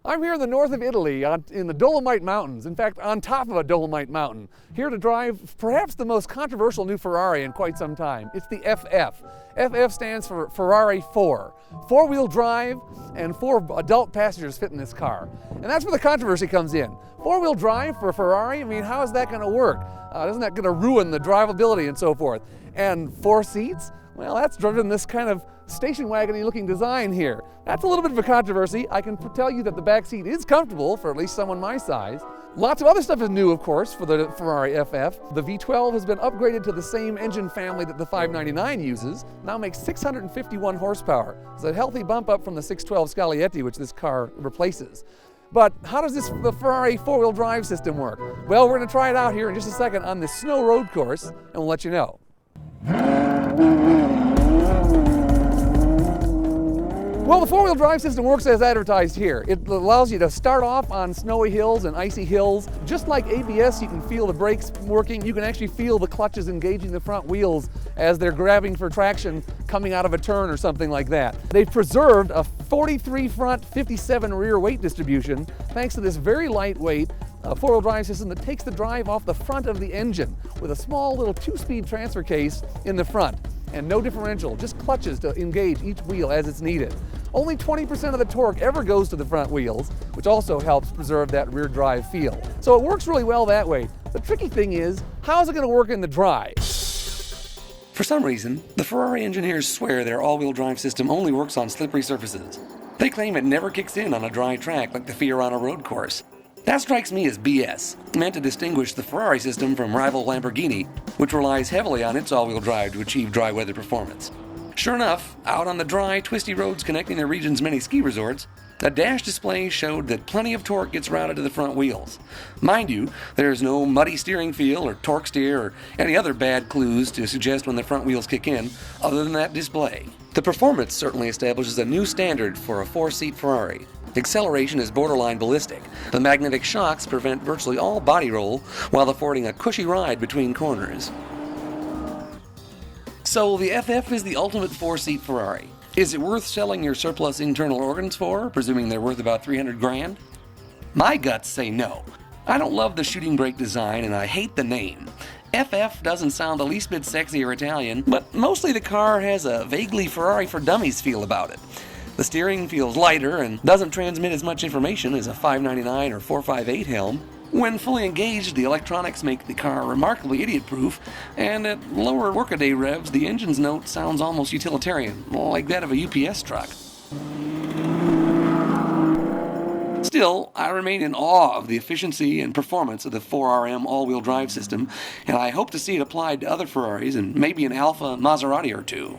I'm here in the north of Italy, in the Dolomite Mountains, in fact on top of a Dolomite mountain, here to drive perhaps the most controversial new Ferrari in quite some time. It's the FF. FF stands for Ferrari 4. Four-wheel drive and 4 adult passengers fit in this car. And that's where the controversy comes in. Four-wheel drive for a Ferrari, I mean, how is that going to work? Isn't that going to ruin the drivability and so forth? And 4 seats? Well, that's driven this kind of station wagon-y looking design here. That's a little bit of a controversy. I can tell you that the back seat is comfortable for at least someone my size. Lots of other stuff is new, of course, for the Ferrari FF. The V12 has been upgraded to the same engine family that the 599 uses, now makes 651 horsepower. It's a healthy bump up from the 612 Scaglietti, which this car replaces. But how does the Ferrari four-wheel drive system work? Well, we're going to try it out here in just a second on this snow road course, and we'll let you know. Well, the four-wheel drive system works as advertised here. It allows you to start off on snowy hills and icy hills. Just like ABS, you can feel the brakes working. You can actually feel the clutches engaging the front wheels as they're grabbing for traction coming out of a turn or something like that. They've preserved a 43 front, 57 rear weight distribution thanks to this very lightweight four-wheel drive system that takes the drive off the front of the engine with a small little 2-speed transfer case in the front. And no differential, just clutches to engage each wheel as it's needed. Only 20% of the torque ever goes to the front wheels, which also helps preserve that rear drive feel. So it works really well that way. The tricky thing is, how is it going to work in the dry? For some reason, the Ferrari engineers swear their all-wheel drive system only works on slippery surfaces. They claim it never kicks in on a dry track like the Fiorano road course. That strikes me as BS, meant to distinguish the Ferrari system from rival Lamborghini, which relies heavily on its all-wheel drive to achieve dry weather performance. Sure enough, out on the dry, twisty roads connecting the region's many ski resorts, a dash display showed that plenty of torque gets routed to the front wheels. Mind you, there's no muddy steering feel or torque steer or any other bad clues to suggest when the front wheels kick in, other than that display. The performance certainly establishes a new standard for a 4-seat Ferrari. Acceleration is borderline ballistic. The magnetic shocks prevent virtually all body roll while affording a cushy ride between corners. So the FF is the ultimate 4-seat Ferrari. Is it worth selling your surplus internal organs for, presuming they're worth about 300 grand? My guts say no. I don't love the shooting brake design and I hate the name. FF doesn't sound the least bit sexy or Italian, but mostly the car has a vaguely Ferrari for Dummies feel about it. The steering feels lighter and doesn't transmit as much information as a 599 or 458 helm. When fully engaged, the electronics make the car remarkably idiot-proof, and at lower workaday revs, the engine's note sounds almost utilitarian, like that of a UPS truck. Still, I remain in awe of the efficiency and performance of the 4RM all-wheel drive system, and I hope to see it applied to other Ferraris and maybe an Alfa Maserati or two.